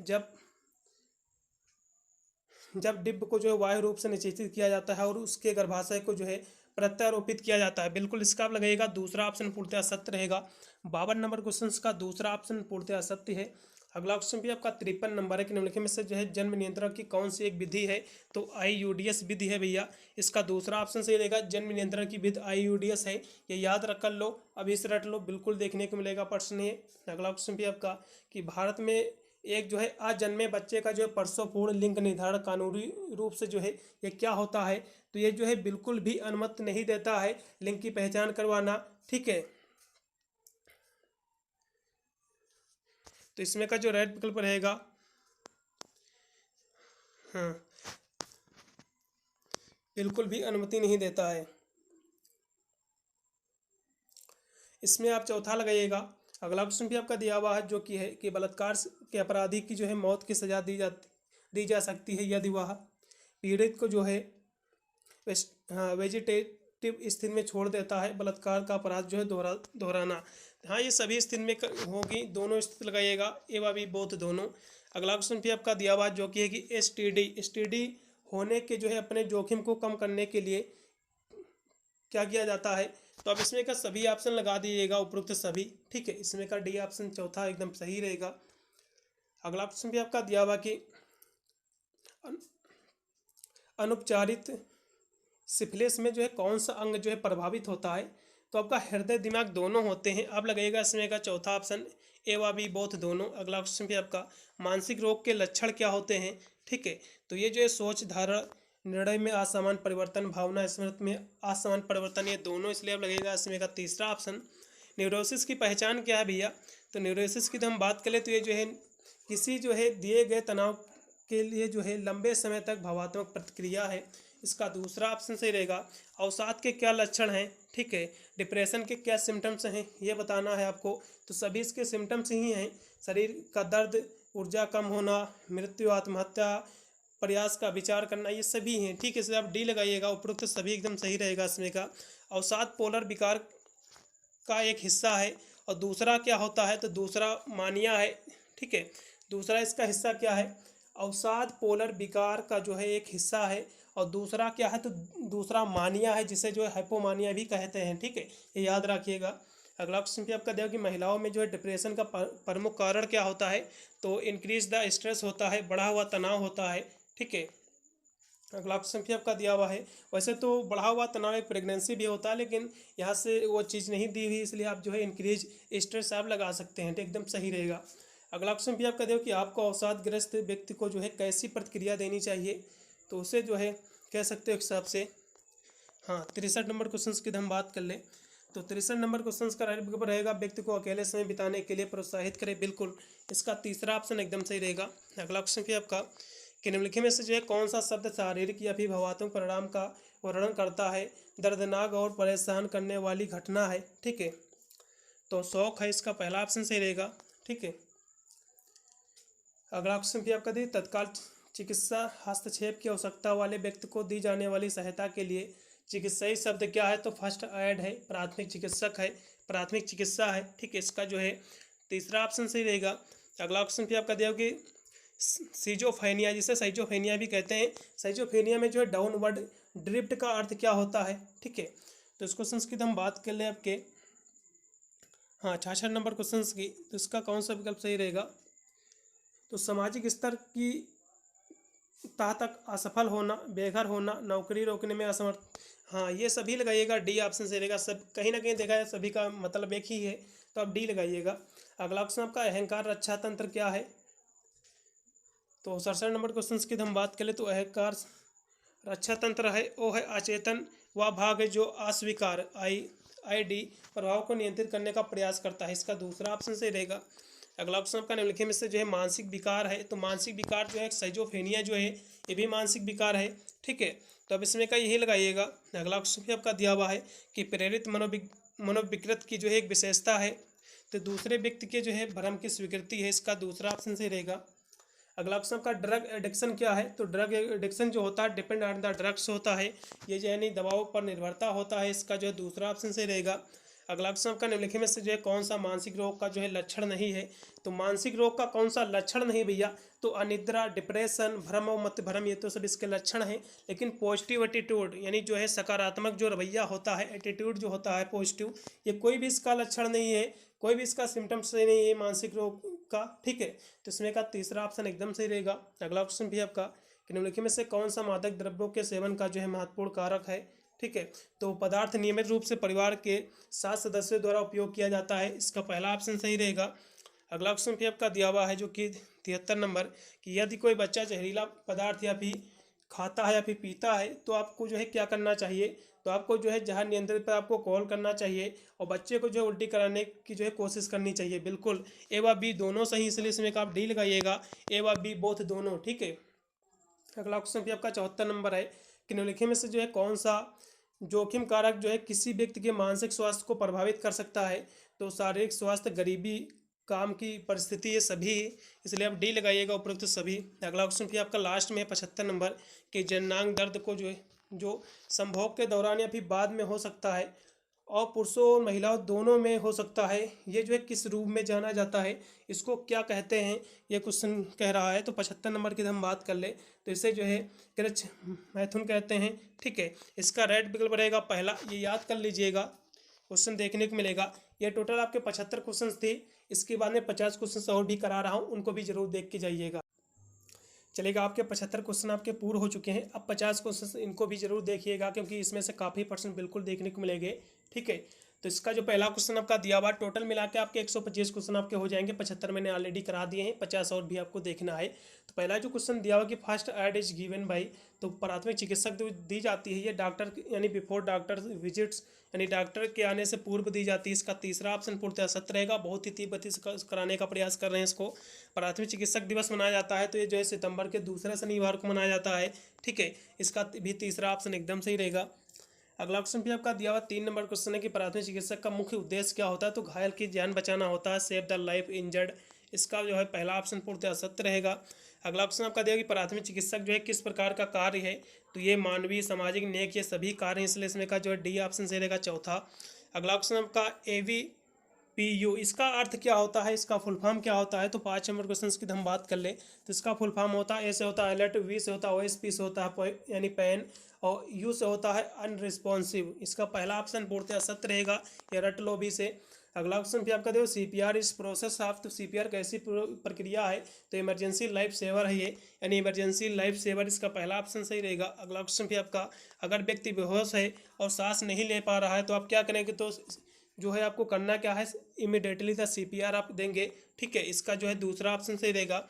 जब डिब्ब को जो है वायु रूप से निषेचित किया जाता है और उसके गर्भाशय को जो है प्रत्यारोपित किया जाता है। बिल्कुल इसका आप लगाइएगा दूसरा ऑप्शन पूर्णतः सत्य रहेगा। 52 नंबर क्वेश्चन का दूसरा ऑप्शन पूर्णतः सत्य है। अगला क्वेश्चन भी आपका 53 नंबर है कि निम्नलिखित में से जो है जन्म नियंत्रण की कौन सी एक विधि है? तो IUDS विधि है भैया, इसका दूसरा ऑप्शन सही रहेगा। जन्म नियंत्रण की विधि IUDS है, ये याद रख कर लो, अभी से रट लो, बिल्कुल देखने को मिलेगा प्रश्न ये। अगला क्वेश्चन भी आपका कि भारत में एक जो है अजन्मे बच्चे का जो है प्रसवपूर्व लिंग निर्धारण कानूनी रूप से जो है ये क्या होता है? तो ये जो है बिल्कुल भी अनुमति नहीं देता है लिंग की पहचान करवाना। ठीक है, तो इसमें का जो राइट विकल्प रहेगा, हाँ, बिल्कुल भी अनुमति नहीं देता है। इसमें आप चौथा लगाइएगा। अगला क्वेश्चन भी आपका दिया हुआ है जो कि है कि बलात्कार के अपराधी की जो है मौत की सजा दी जा सकती है यदि वह पीड़ित को जो है वेजिटेटिव स्थिति में छोड़ देता है। बलात्कार का अपराध जो है दोहराना, हाँ, ये सभी स्थिति में होगी, दोनों स्थिति लगाइएगा, ए व बी बोथ दोनों। अगला क्वेश्चन भी आपका दिया हुआ जो कि है कि एसटीडी होने के जो है अपने जोखिम को कम करने के लिए क्या किया जाता है? तो अब इसमें का सभी ऑप्शन लगा दीजिएगा, उपरोक्त सभी। ठीक है, इसमें का डी ऑप्शन चौथा एकदम सही रहेगा। अगला ऑप्शन भी आपका दिया हुआ कि अनुपचारित सिफिलिस में जो है कौन सा अंग जो है प्रभावित होता है? तो आपका हृदय दिमाग दोनों होते हैं, अब लगेगा इसमें का चौथा ऑप्शन, ए व बी बोथ दोनों। अगला क्वेश्चन भी आपका मानसिक रोग के लक्षण क्या होते हैं? ठीक है, तो ये जो है सोच, धारणा, निर्णय में असामान्य परिवर्तन, भावना स्मृति में असामान्य परिवर्तन, ये दोनों, इसलिए अब लगेगा इसमें का तीसरा ऑप्शन। न्यूरोसिस की पहचान क्या है भैया? तो न्यूरोसिस की तो हम बात करें तो ये जो है किसी जो है दिए गए तनाव के लिए जो है लंबे समय तक भावात्मक प्रतिक्रिया है, इसका दूसरा ऑप्शन सही रहेगा। अवसाद के क्या लक्षण हैं? ठीक है, डिप्रेशन के क्या सिम्टम्स हैं ये बताना है आपको, तो सभी इसके सिम्टम्स ही हैं, शरीर का दर्द, ऊर्जा कम होना, मृत्यु, आत्महत्या, प्रयास का विचार करना, ये सभी हैं। ठीक है, इसलिए आप डी लगाइएगा, उपरोक्त सभी एकदम सही रहेगा इसमें का। अवसाद पोलर विकार का एक हिस्सा है और दूसरा क्या होता है? तो दूसरा मानिया है। ठीक है, दूसरा इसका हिस्सा क्या है? अवसाद पोलर विकार का जो है एक हिस्सा है और दूसरा क्या है? तो दूसरा मानिया है, जिसे जो है हाइपोमानिया भी कहते हैं। ठीक है, ये याद रखिएगा। अगला क्वेश्चन भी आपका देखो कि महिलाओं में जो है डिप्रेशन का प्रमुख कारण क्या होता है? तो इंक्रीज द स्ट्रेस होता है, बढ़ा हुआ तनाव होता है। ठीक है, अगला क्वेश्चन भी आपका दिया हुआ है, वैसे तो बढ़ा हुआ तनाव एक प्रेगनेंसी भी होता है, लेकिन यहाँ से वो चीज़ नहीं दी हुई, इसलिए आप जो है इंक्रीज स्ट्रेस आप लगा सकते हैं, तो एकदम सही रहेगा। अगला क्वेश्चन भी आपका देखो कि आपको अवसादग्रस्त व्यक्ति को जो है कैसी प्रतिक्रिया देनी चाहिए? तो उसे जो है कह सकते हो एक हिसाब से, हाँ, 63 नंबर क्वेश्चन की हम बात कर लें तो 63 नंबर क्वेश्चन का राइट विकल्प रहेगा व्यक्ति को अकेले समय बिताने के लिए प्रोत्साहित करे। बिल्कुल इसका तीसरा ऑप्शन एकदम सही रहेगा। अगला क्वेश्चन भी आपका कि निम्नलिखित में से जो है कौन सा शब्द शारीरिक या फिर भावात्मक परिणाम का वर्णन करता है? दर्दनाक और परेशान करने वाली घटना है। ठीक है, तो शौक है, इसका पहला ऑप्शन सही रहेगा। ठीक है, अगला क्वेश्चन भी आपका दी तत्काल चिकित्सा हस्तक्षेप की आवश्यकता वाले व्यक्ति को दी जाने वाली सहायता के लिए चिकित्साई शब्द क्या है? तो फर्स्ट एड है, प्राथमिक चिकित्सक है, प्राथमिक चिकित्सा है। ठीक है, इसका जो है तीसरा ऑप्शन सही रहेगा। अगला ऑप्शन भी आपका दिया कि सीजोफेनिया, जिसे साइजोफेनिया भी कहते हैं, साइजोफेनिया में जो है डाउनवर्ड ड्रिफ्ट का अर्थ क्या होता है? ठीक है, तो इस क्वेश्चन की हम बात कर लें आपके, हाँ, 66 नंबर क्वेश्चन की, तो इसका कौन सा विकल्प सही रहेगा? तो सामाजिक स्तर की तक असफल होना, बेघर होना, नौकरी रोकने में असमर्थ। हाँ, ये सभी लगाइएगा, डी ऑप्शन से रहेगा। सब कहीं ना कहीं देखा है, सभी का मतलब एक ही है, तो आप डी लगाइएगा। अगला क्वेश्चन आपका अहंकार रक्षा तंत्र क्या है? तो 67 नंबर क्वेश्चन की हम बात करें तो अहंकार रक्षा तंत्र है वो है अचेतन वह भाग है जो अस्वीकार आई डी प्रभाव को नियंत्रित करने का प्रयास करता है। इसका दूसरा ऑप्शन से रहेगा। अगला ऑप्शन आपका निम्नलिखित में से जो है मानसिक विकार है, तो मानसिक विकार जो है साइजोफ्रेनिया जो है ये भी मानसिक विकार है। ठीक है, तो अब इसमें का यही लगाइएगा। अगला ऑप्शन भी आपका दिया हुआ है कि प्रेरित मनोविकृत की जो है एक विशेषता है, तो दूसरे व्यक्ति के जो है भ्रम की स्वीकृति है। इसका दूसरा ऑप्शन से रहेगा। अगला ऑप्शन का ड्रग एडिक्शन क्या है? तो ड्रग एडिक्शन जो होता है डिपेंड ऑन द ड्रग्स होता है, ये जो है दवाओं पर निर्भरता होता है। इसका जो है दूसरा ऑप्शन से रहेगा। अगला ऑप्शन का निम्नलिखित में से जो है कौन सा मानसिक रोग का जो है लक्षण नहीं है? तो मानसिक रोग का कौन सा लक्षण नहीं भैया? तो अनिद्रा, डिप्रेशन, भ्रम और मत भ्रम, ये तो सब इसके लक्षण हैं। लेकिन पॉजिटिव एटीट्यूड यानी जो है सकारात्मक जो रवैया होता है, एटीट्यूड जो होता है पॉजिटिव, ये कोई भी इसका लक्षण नहीं है, कोई भी इसका सिम्टम्स नहीं है मानसिक रोग का। ठीक है, तो इसमें का तीसरा ऑप्शन एकदम सही रहेगा। अगला ऑप्शन भी आपका कि निम्नलिखित में से कौन सा मादक द्रव्यों के सेवन का जो है महत्वपूर्ण कारक है? ठीक है, तो पदार्थ नियमित रूप से परिवार के 7 सदस्यों द्वारा उपयोग किया जाता है। इसका पहला ऑप्शन सही रहेगा। अगला ऑप्शन भी आपका दिया हुआ है जो कि 73 नंबर कि यदि कोई बच्चा जहरीला पदार्थ या फिर खाता है या फिर पीता है तो आपको जो है क्या करना चाहिए? तो आपको जो है जहर नियंत्रण पर आपको कॉल करना चाहिए और बच्चे को जो है उल्टी कराने की जो है कोशिश करनी चाहिए। बिल्कुल, ए व बी दोनों सही, इसलिए इसमें आप डी लगाइएगा, ए व बी बोथ दोनों। ठीक है, अगला क्वेश्चन भी आपका 74 नंबर है कि निम्नलिखित में से जो है कौन सा जोखिम कारक जो है किसी व्यक्ति के मानसिक स्वास्थ्य को प्रभावित कर सकता है? तो शारीरिक स्वास्थ्य, गरीबी, काम की परिस्थिति, ये सभी, इसलिए आप डी लगाइएगा उपरोक्त सभी। अगला क्वेश्चन भी आपका लास्ट में है 75 नंबर कि जननांग दर्द को जो है जो संभोग के दौरान या फिर बाद में हो सकता है और पुरुषों और महिलाओं दोनों में हो सकता है, ये जो है किस रूप में जाना जाता है, इसको क्या कहते हैं, ये क्वेश्चन कह रहा है। तो 75 नंबर की हम बात कर ले तो इसे जो है कृच्छ मैथुन कहते हैं। ठीक है, इसका राइट विकल्प रहेगा पहला, ये याद कर लीजिएगा, क्वेश्चन देखने को मिलेगा। ये टोटल आपके 75 क्वेश्चन थे, इसके बाद में 50 क्वेश्चन और भी करा रहा हूँ, उनको भी जरूर देख के जाइएगा। चलेगा, आपके 75 क्वेश्चन आपके पूरे हो चुके हैं। अब 50 क्वेश्चन इनको भी जरूर देखिएगा क्योंकि इसमें से काफ़ी परसेंट बिल्कुल देखने को मिलेंगे। ठीक है, तो इसका जो पहला क्वेश्चन आपका दिया हुआ टोटल मिला के आपके 125 क्वेश्चन आपके हो जाएंगे। 75 मैंने ऑलरेडी करा दिए हैं, 50 और भी आपको देखना है। तो पहला जो क्वेश्चन दिया हुआ कि first aid is given by, तो प्राथमिक चिकित्सक जो दी जाती है ये डॉक्टर यानी बिफोर डॉक्टर विजिट्स यानी डॉक्टर के आने से पूर्व दी जाती है। इसका तीसरा ऑप्शन पूर्णतः सत्य रहेगा, बहुत ही तीव्रता से कराने का प्रयास कर रहे हैं इसको। प्राथमिक चिकित्सक दिवस मनाया जाता है तो ये जो है सितंबर के दूसरे शनिवार को मनाया जाता है। ठीक है, इसका भी तीसरा ऑप्शन एकदम सही रहेगा। अगला क्वेश्चन भी आपका दिया हुआ 3 नंबर क्वेश्चन है कि प्राथमिक चिकित्सक का मुख्य उद्देश्य क्या होता है? तो घायल की जान बचाना होता है, सेव द लाइफ इंजर्ड। इसका जो है पहला ऑप्शन पूर्णतः सत्य रहेगा। अगला क्वेश्चन आपका दिया कि प्राथमिक चिकित्सक जो है किस प्रकार का कार्य है? तो ये मानवीय, सामाजिक, नेक, ये सभी कार्य हैं, इसलिए इसमें का जो है डी ऑप्शन से रहेगा चौथा। अगला क्वेश्चन आपका AVPU, इसका अर्थ क्या होता है, इसका फुल फॉर्म क्या होता है? तो 5 नंबर क्वेश्चन की हम बात कर ले तो इसका फुल फॉर्म होता है, ए से होता है अलर्ट, वी से होता है OSP से होता है यानी पैन, और यू से होता है अनरिस्पॉन्सिव। इसका पहला ऑप्शन पूर्णतः सत्य रहेगा, या रट लो भी से। अगला ऑप्शन भी आपका देखो CPR इस प्रोसेस ऑफ, तो CPR कैसी प्रक्रिया है? तो इमरजेंसी लाइफ सेवर है ये, यानी इमरजेंसी लाइफ सेवर, इसका पहला ऑप्शन सही रहेगा। अगला ऑप्शन भी आपका अगर व्यक्ति बेहोश है और सांस नहीं ले पा रहा है तो आप क्या करेंगे? तो जो है आपको करना क्या है, इमिडिएटली द CPR आप देंगे। ठीक है, इसका जो है दूसरा ऑप्शन सही रहेगा।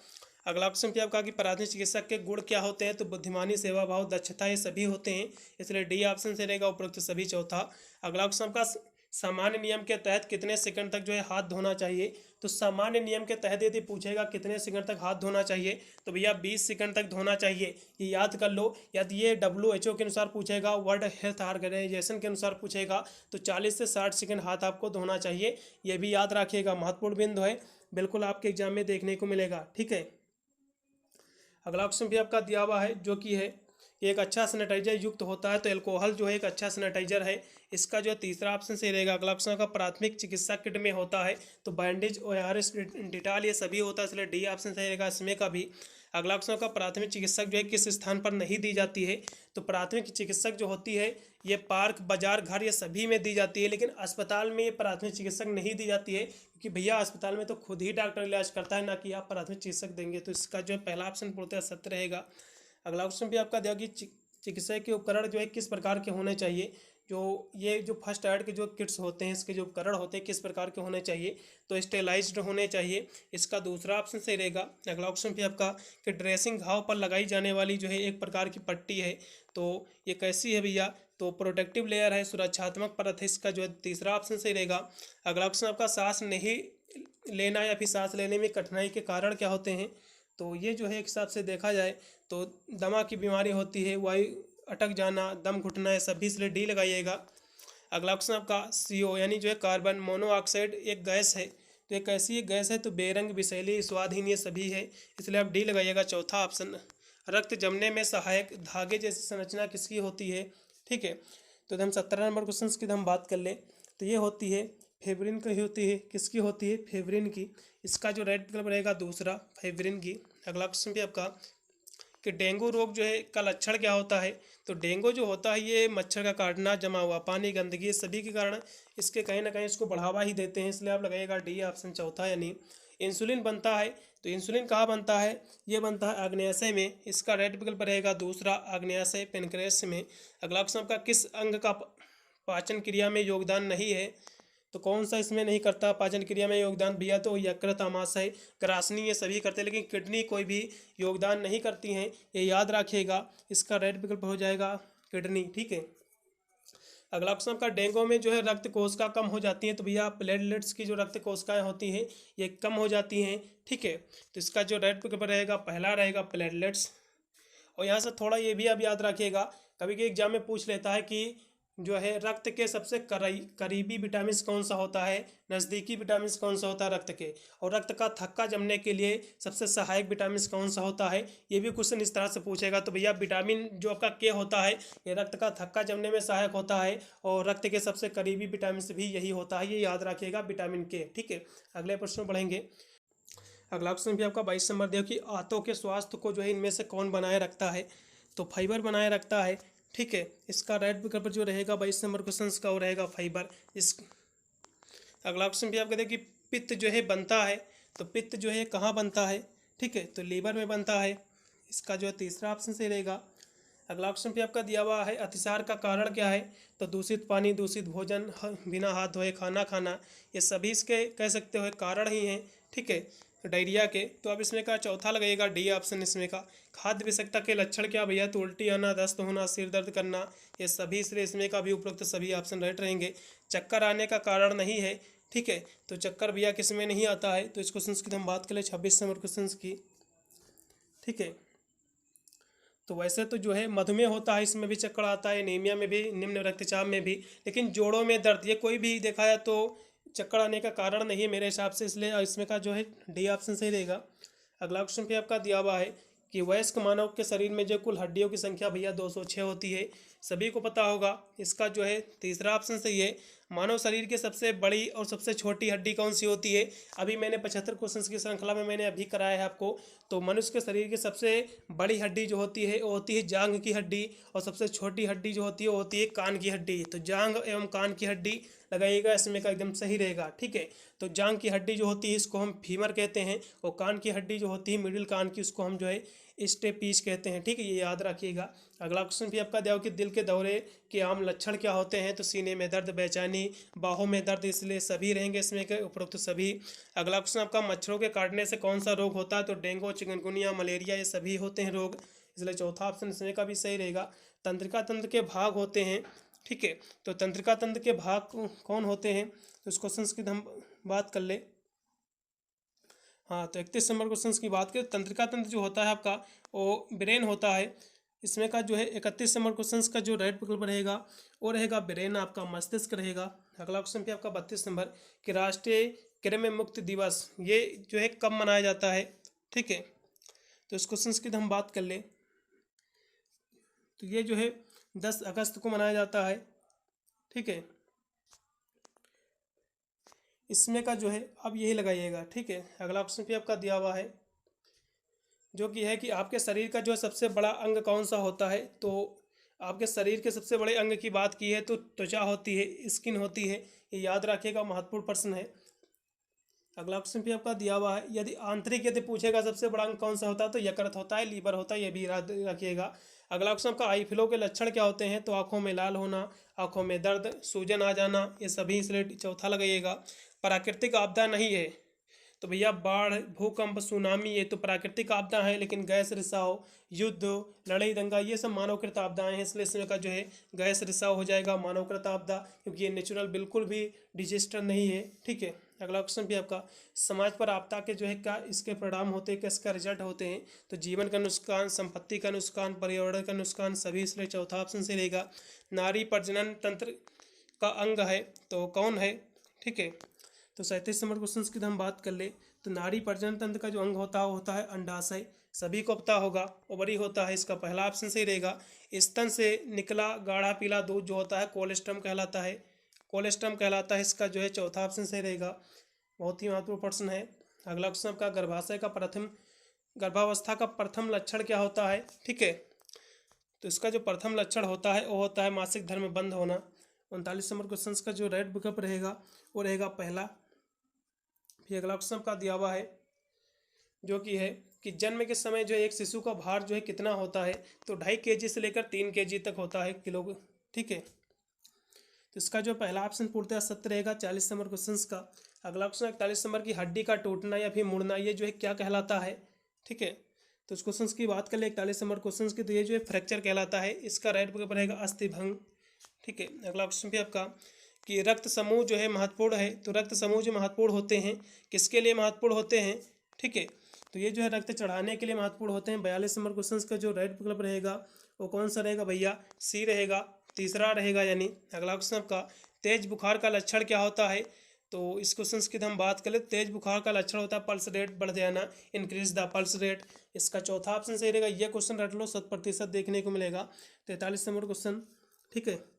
अगला ऑप्शन पे आपका कि प्राथमिक चिकित्सक के गुण क्या होते हैं? तो बुद्धिमानी, सेवा भाव, दक्षता, ये सभी होते हैं, इसलिए डी ऑप्शन से रहेगा उपरोक्त सभी चौथा। अगला ऑप्शन का सामान्य नियम के तहत कितने सेकंड तक जो है हाथ धोना चाहिए? तो सामान्य नियम के तहत यदि पूछेगा कितने सेकंड तक हाथ धोना चाहिए तो भैया 20 सेकंड तक धोना चाहिए, ये याद कर लो। यदि ये WHO के अनुसार पूछेगा, वर्ल्ड हेल्थ ऑर्गेनाइजेशन के अनुसार पूछेगा तो 40 से 60 सेकंड हाथ आपको धोना चाहिए, ये भी याद रखिएगा, महत्वपूर्ण बिंदु है, बिल्कुल आपके एग्जाम में देखने को मिलेगा। ठीक है, अगला ऑप्शन भी आपका दिया हुआ है जो कि है एक अच्छा सैनिटाइजर युक्त होता है, तो एल्कोहल जो है एक अच्छा सैनिटाइजर है, इसका जो है तीसरा ऑप्शन सही रहेगा। अगला ऑप्शन का प्राथमिक चिकित्सा किट में होता है तो बैंडेज, ORS, डिटॉल, ये सभी होता है, इसलिए डी ऑप्शन सही रहेगा इसमें का भी। अगला ऑप्शन का प्राथमिक चिकित्सक जो है किस स्थान पर नहीं दी जाती है? तो प्राथमिक चिकित्सक जो होती है ये पार्क, बाजार, घर, ये सभी में दी जाती है, लेकिन अस्पताल में ये प्राथमिक चिकित्सक नहीं दी जाती है क्योंकि भैया अस्पताल में तो खुद ही डॉक्टर इलाज करता है, ना कि आप प्राथमिक चिकित्सक देंगे। तो इसका जो है पहला ऑप्शन पूर्णतः सत्य रहेगा। अगला क्वेश्चन भी आपका दिया कि चिकित्सा के उपकरण जो है किस प्रकार के होने चाहिए। जो फर्स्ट एड के जो किट्स होते हैं, इसके जो उपकरण होते हैं किस प्रकार के होने चाहिए, तो स्टेलाइज्ड होने चाहिए। इसका दूसरा ऑप्शन सही रहेगा। अगला ऑप्शन भी आपका कि ड्रेसिंग घाव पर लगाई जाने वाली जो है एक प्रकार की पट्टी है, तो ये कैसी है भैया, तो प्रोटेक्टिव लेयर है, सुरक्षात्मक परत है। इसका जो है तीसरा ऑप्शन सही रहेगा। अगला ऑप्शन आपका सांस नहीं लेना या फिर सांस लेने में कठिनाई के कारण क्या होते हैं, तो ये जो है एक हिसाब से देखा जाए तो दमा की बीमारी होती है, वायु अटक जाना, दम घुटना, है सभी, इसलिए डी लगाइएगा। अगला ऑप्शन आपका CO यानी जो है कार्बन मोनोऑक्साइड एक गैस है, तो एक ऐसी एक गैस है तो बेरंग, विषैली, स्वादहीन, ये सभी है, इसलिए आप डी लगाइएगा चौथा ऑप्शन। रक्त जमने में सहायक धागे जैसी संरचना किसकी होती है, ठीक है। तो हम 17 नंबर क्वेश्चन की हम बात कर लें तो ये होती है फेब्रिन की होती है, किसकी होती है, फेब्रिन की। इसका जो राइट विकल्प रहेगा दूसरा, फेब्रिन की। अगला क्वेश्चन भी आपका कि डेंगू रोग जो है का लक्षण क्या होता है, तो डेंगू जो होता है ये मच्छर का काटना, जमा हुआ पानी, गंदगी, सभी के कारण इसके कहीं ना कहीं इसको बढ़ावा ही देते हैं, इसलिए आप लगाइएगा डी ऑप्शन चौथा। यानी इंसुलिन बनता है, तो इंसुलिन कहाँ बनता है, ये बनता है आग्नेयाशय में, इसका राइट विकल्प रहेगा दूसरा, आग्नेयाशय, पेनक्रेस में। अगला ऑप्शन आपका किस अंग का पाचन क्रिया में योगदान नहीं है, तो कौन सा इसमें नहीं करता पाचन क्रिया में योगदान भैया, तो यकृत, आमाशय, ग्रासनी, ये सभी करते हैं, लेकिन किडनी कोई भी योगदान नहीं करती हैं, ये याद रखिएगा। इसका राइट विकल्प हो जाएगा किडनी, ठीक है। अगला क्वेश्चन आपका डेंगू में जो है रक्त कोशिका कम हो जाती हैं, तो भैया प्लेटलेट्स की जो रक्त कोशिकाएं होती हैं ये कम हो जाती हैं, ठीक है। तो इसका जो राइट विकल्प रहेगा पहला रहेगा प्लेटलेट्स। और यहाँ से थोड़ा ये भी आप याद रखिएगा, कभी कभी एग्जाम में पूछ लेता है कि जो है रक्त के सबसे करीबी विटामिन कौन सा होता है, नज़दीकी विटामिन कौन सा होता है रक्त के, और रक्त का थक्का जमने के लिए सबसे सहायक विटामिन कौन सा होता है, ये भी क्वेश्चन इस तरह से पूछेगा। तो भैया विटामिन जो आपका के होता है ये रक्त का थक्का जमने में सहायक होता है, और रक्त के सबसे करीबी विटामिन भी यही होता है, ये याद रखिएगा विटामिन के, ठीक है। अगले प्रश्न बढ़ेंगे। अगला क्वेश्चन भी आपका 22 नंबर दिया कि आंतों के स्वास्थ्य को जो है इनमें से कौन बनाए रखता है, तो फाइबर बनाए रखता है, ठीक है। इसका राइट विकल्प जो रहेगा 22 नंबर क्वेश्चन का वो रहेगा फाइबर। इस अगला क्वेश्चन भी आप कहते हैं कि पित्त जो है बनता है, तो पित्त जो है कहाँ बनता है, ठीक है, तो लीवर में बनता है, इसका जो है तीसरा ऑप्शन सही रहेगा। अगला ऑप्शन भी आपका दिया हुआ है अतिसार का कारण क्या है, तो दूषित पानी, दूषित भोजन, बिना हाथ धोए खाना खाना, ये सभी इसके कह सकते हो कारण ही हैं, ठीक है, डायरिया के। तो अब इसमें का चौथा लगेगा डी ऑप्शन इसमें का। खाद्य विषाक्तता के लक्षण क्या भैया, तो उल्टी आना, दस्त होना, सिर दर्द करना, ये सभी, इसलिए इसमें का भी उपरोक्त सभी ऑप्शन राइट रहेंगे। चक्कर आने का कारण नहीं है, ठीक है, तो चक्कर भैया किस में नहीं आता है, तो इस क्वेश्चन की हम बात करें 26 नंबर क्वेश्चन की, ठीक है। तो वैसे तो जो है मधुमेह होता है, इसमें भी चक्कर आता है, एनीमिया में भी, निम्न रक्तचाप में भी, लेकिन जोड़ों में दर्द ये कोई भी देखा है तो चक्कर आने का कारण नहीं है मेरे हिसाब से, इसलिए इसमें का जो है डी ऑप्शन सही रहेगा। अगला क्वेश्चन पे आपका दिया हुआ है कि वयस्क मानव के शरीर में जो कुल हड्डियों की संख्या भैया 206 होती है, सभी को पता होगा। इसका जो है तीसरा ऑप्शन सही है। मानव शरीर की सबसे बड़ी और सबसे छोटी हड्डी कौन सी होती है, अभी मैंने 75 क्वेश्चन की श्रृंखला में मैंने अभी कराया है आपको। तो मनुष्य के शरीर की सबसे बड़ी हड्डी जो होती है वो होती है जांघ की हड्डी, और सबसे छोटी हड्डी जो होती है वो होती है कान की हड्डी। तो जांघ एवं कान की हड्डी लगाइएगा, इसमें का एकदम सही रहेगा, ठीक है। तो जांघ की हड्डी जो होती है इसको हम फीमर कहते हैं, और कान की हड्डी जो होती है मिडिल कान की, उसको हम जो है स्टेपीज कहते हैं, ठीक है, ये याद रखिएगा। अगला क्वेश्चन भी आपका दिया हो कि दिल के दौरे के आम लक्षण क्या होते हैं, तो सीने में दर्द, बेचैनी, बाहों में दर्द, इसलिए सभी रहेंगे इसमें के उपरोक्त सभी। अगला क्वेश्चन आपका मच्छरों के काटने से कौन सा रोग होता है, तो डेंगू, चिकनगुनिया, मलेरिया, ये सभी होते हैं रोग, इसलिए चौथा ऑप्शन इसमें का भी सही रहेगा। तंत्रिका तंत्र के भाग होते हैं, ठीक है, तो तंत्रिका तंत्र के भाग कौन होते हैं, तो इस क्वेश्चन की हम बात कर ले। हाँ, तो 31 नंबर क्वेश्चन की बात करें, तंत्रिका तंत्र जो होता है आपका वो ब्रेन होता है, इसमें का जो है 31 नंबर क्वेश्चन का जो राइट विकल्प रहेगा वो रहेगा ब्रेन, आपका मस्तिष्क रहेगा। अगला क्वेश्चन पे आपका 32 नंबर कि राष्ट्रीय कृमि मुक्त दिवस ये जो है कब मनाया जाता है, ठीक है, तो इस क्वेश्चन की हम बात कर ले तो ये जो है 10 अगस्त को मनाया जाता है, ठीक है। इसमें का जो है अब यही लगाइएगा, ठीक है। अगला क्वेश्चन भी आपका दिया हुआ है जो कि है कि आपके शरीर का जो सबसे बड़ा अंग कौन सा होता है, तो आपके शरीर के सबसे बड़े अंग की बात की है तो त्वचा होती है, स्किन होती है, ये याद रखिएगा, महत्वपूर्ण प्रश्न है। अगला क्वेश्चन भी आपका दिया हुआ है, यदि आंतरिक यदि पूछेगा सबसे बड़ा अंग कौन सा होता है तो यकृत होता है, लीवर होता है, ये भी याद रखिएगा। अगला क्वेश्चन आपका आई फ्लो के लक्षण क्या होते हैं तो आंखों में लाल होना, आंखों में दर्द, सूजन आ जाना, ये सभी, इसलिए चौथा लगाइएगा। प्राकृतिक आपदा नहीं है तो भैया बाढ़, भूकंप, सुनामी, ये तो प्राकृतिक आपदा है, लेकिन गैस रिसाव, युद्ध, लड़ाई दंगा, ये सब मानवकृत आपदाएं हैं, इसलिए इसमें का जो है गैस रिसाव हो जाएगा मानवकृत आपदा, क्योंकि ये नेचुरल बिल्कुल भी डिजास्टर नहीं है। ठीक है। अगला क्वेश्चन भी आपका, समाज पर आपदा के जो है क्या इसके परिणाम होते हैं, क्या इसका रिजल्ट होते हैं तो जीवन का नुकसान, संपत्ति का नुकसान, पर्यावरण का नुकसान, सभी, इसलिए चौथा ऑप्शन से रहेगा। नारी प्रजनन तंत्र का अंग है तो कौन है। ठीक है। तो 37 नंबर क्वेश्चन की हम बात कर ले तो नाड़ी प्रजनन तंत्र का जो अंग होता है अंडाशय, सभी को पता होगा। ओवरी होता है, इसका पहला ऑप्शन सही रहेगा। स्तन से निकला गाढ़ा पीला दूध जो होता है कोलेस्ट्रम कहलाता है, कोलेस्ट्रम कहलाता है, इसका जो है चौथा ऑप्शन सही रहेगा। बहुत ही महत्वपूर्ण प्रश्न है। अगला क्वेश्चन आपका, गर्भावस्था का प्रथम लक्षण क्या होता है। ठीक है। तो इसका जो प्रथम लक्षण होता है वो होता है मासिक धर्म बंद होना। 39 नंबर क्वेश्चन का जो रेड विकल्प रहेगा वो रहेगा पहला। फिर अगला क्वेश्चन का दिया हुआ है जो कि है कि जन्म के समय जो एक शिशु का भार जो है कितना होता है तो 2.5 kg से लेकर 3 kg तक होता है किलो। ठीक है। तो इसका जो पहला ऑप्शन पूर्णतः सत्य रहेगा 40 नंबर क्वेश्चन का। अगला क्वेश्चन 41 नंबर की हड्डी का टूटना या फिर मुड़ना ये जो है क्या कहलाता है। ठीक है। तो इस क्वेश्चन की बात कर ले 41 नंबर क्वेश्चन की, तो ये जो है फ्रैक्चर कहलाता है, इसका राइट विकल्प रहेगा अस्थि भंग। ठीक है। अगला क्वेश्चन भी आपका कि रक्त समूह जो है महत्वपूर्ण है तो रक्त समूह जो महत्वपूर्ण होते हैं किसके लिए महत्वपूर्ण होते हैं। ठीक है। तो ये जो है रक्त चढ़ाने के लिए महत्वपूर्ण होते हैं। 42 नंबर क्वेश्चन का जो राइट विकल्प रहेगा वो कौन सा रहेगा भैया, सी रहेगा, तीसरा रहेगा यानी। अगला क्वेश्चन आपका, तेज बुखार का लक्षण क्या होता है तो इस क्वेश्चन की हम बात करें, तेज बुखार का लक्षण होता है पल्स रेट बढ़ जाना, इंक्रीज द पल्स रेट, इसका चौथा ऑप्शन सही रहेगा। ये क्वेश्चन रट लो, 100% देखने को मिलेगा। 43 नंबर क्वेश्चन। ठीक है।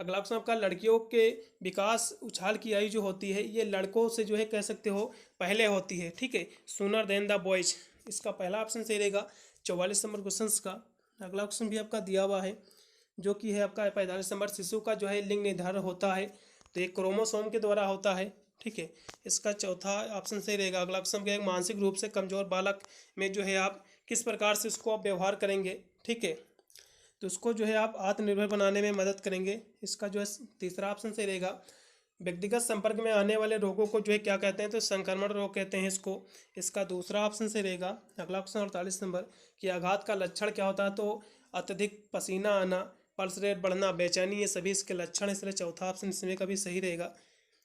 अगला क्वेश्चन आपका, लड़कियों के विकास उछाल की आयु जो होती है ये लड़कों से जो है कह सकते हो पहले होती है। ठीक है। सूनर देन द बॉयज, इसका पहला ऑप्शन सही रहेगा 44 नंबर क्वेश्चन का। अगला क्वेश्चन भी आपका दिया हुआ है जो कि है आपका 45 नंबर, शिशु का जो है लिंग निर्धारण होता है तो एक क्रोमोसोम के द्वारा होता है। ठीक है। इसका चौथा ऑप्शन सही रहेगा। अगला क्वेश्चन क्या है, मानसिक रूप से कमजोर बालक में जो है आप किस प्रकार से उसको आप व्यवहार करेंगे। ठीक है। तो उसको जो है आप आत्मनिर्भर बनाने में मदद करेंगे, इसका जो है तीसरा ऑप्शन सही रहेगा। व्यक्तिगत संपर्क में आने वाले रोगों को जो है क्या कहते हैं तो संक्रमण रोग कहते हैं इसको, इसका दूसरा ऑप्शन सही रहेगा। अगला क्वेश्चन 48 नंबर कि आघात का लक्षण क्या होता है तो अत्यधिक पसीना आना, पल्स रेट बढ़ना, बेचैनी, ये सभी इसके लक्षण, इसलिए चौथा ऑप्शन इसमें का भी सही रहेगा।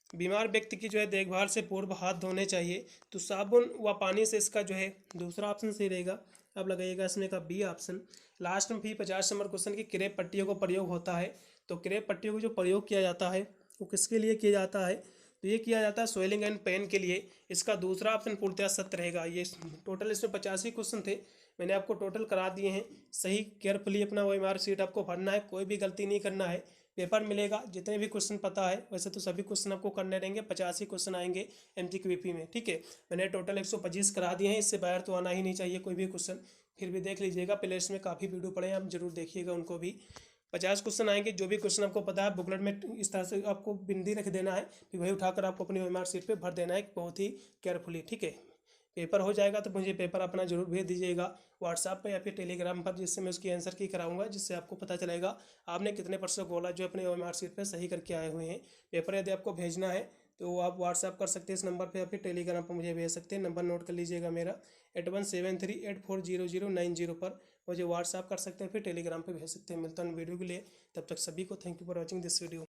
बीमार व्यक्ति की जो है देखभाल से पूर्व हाथ धोने चाहिए तो साबुन व पानी से, इसका जो है दूसरा ऑप्शन सही रहेगा। अब लगाइएगा इसमें का बी ऑप्शन। लास्ट में भी 50 नंबर क्वेश्चन की क्रेप पट्टियों को प्रयोग होता है तो क्रेप पट्टियों को जो प्रयोग किया जाता है वो किसके लिए किया जाता है तो ये किया जाता है स्वेलिंग एंड पेन के लिए, इसका दूसरा ऑप्शन पूर्णतः सत्य रहेगा। ये टोटल इसमें 85 क्वेश्चन थे, मैंने आपको टोटल करा दिए हैं। सही केयरफुली अपना OMR शीट आपको भरना है, कोई भी गलती नहीं करना है। पेपर मिलेगा, जितने भी क्वेश्चन पता है वैसे तो सभी क्वेश्चन आपको करने रहेंगे, 85 क्वेश्चन आएंगे MCQ में। ठीक है। मैंने टोटल 125 करा दिए हैं, इससे बाहर तो आना ही नहीं चाहिए कोई भी क्वेश्चन। फिर भी देख लीजिएगा, प्लेलिस्ट में काफ़ी वीडियो पड़े हैं, आप जरूर देखिएगा उनको भी। 50 क्वेश्चन आएंगे, जो भी क्वेश्चन आपको पता है बुकलेट में इस तरह से आपको बिंदी रख देना है, फिर वही उठाकर आपको अपनी OMR शीट पे भर देना है बहुत ही केयरफुली। ठीक है। पेपर हो जाएगा तो मुझे पेपर अपना जरूर भेज दीजिएगा व्हाट्सएप पर या फिर टेलीग्राम पर, जिससे मैं उसकी आंसर की कराऊंगा, जिससे आपको पता चलेगा आपने कितने % गोला जो अपने OMR शीट पर सही करके आए हुए हैं। पेपर यदि आपको भेजना है तो आप व्हाट्सएप कर सकते हैं इस नंबर पे या फिर टेलीग्राम पर मुझे भेज सकते हैं। नंबर नोट कर लीजिएगा मेरा 8173840090 पर मुझे व्हाट्सएप कर सकते हैं, फिर टेलीग्राम पे भेज सकते हैं। मिलता हूँ वीडियो के लिए, तब तक सभी को thank you for watching this video.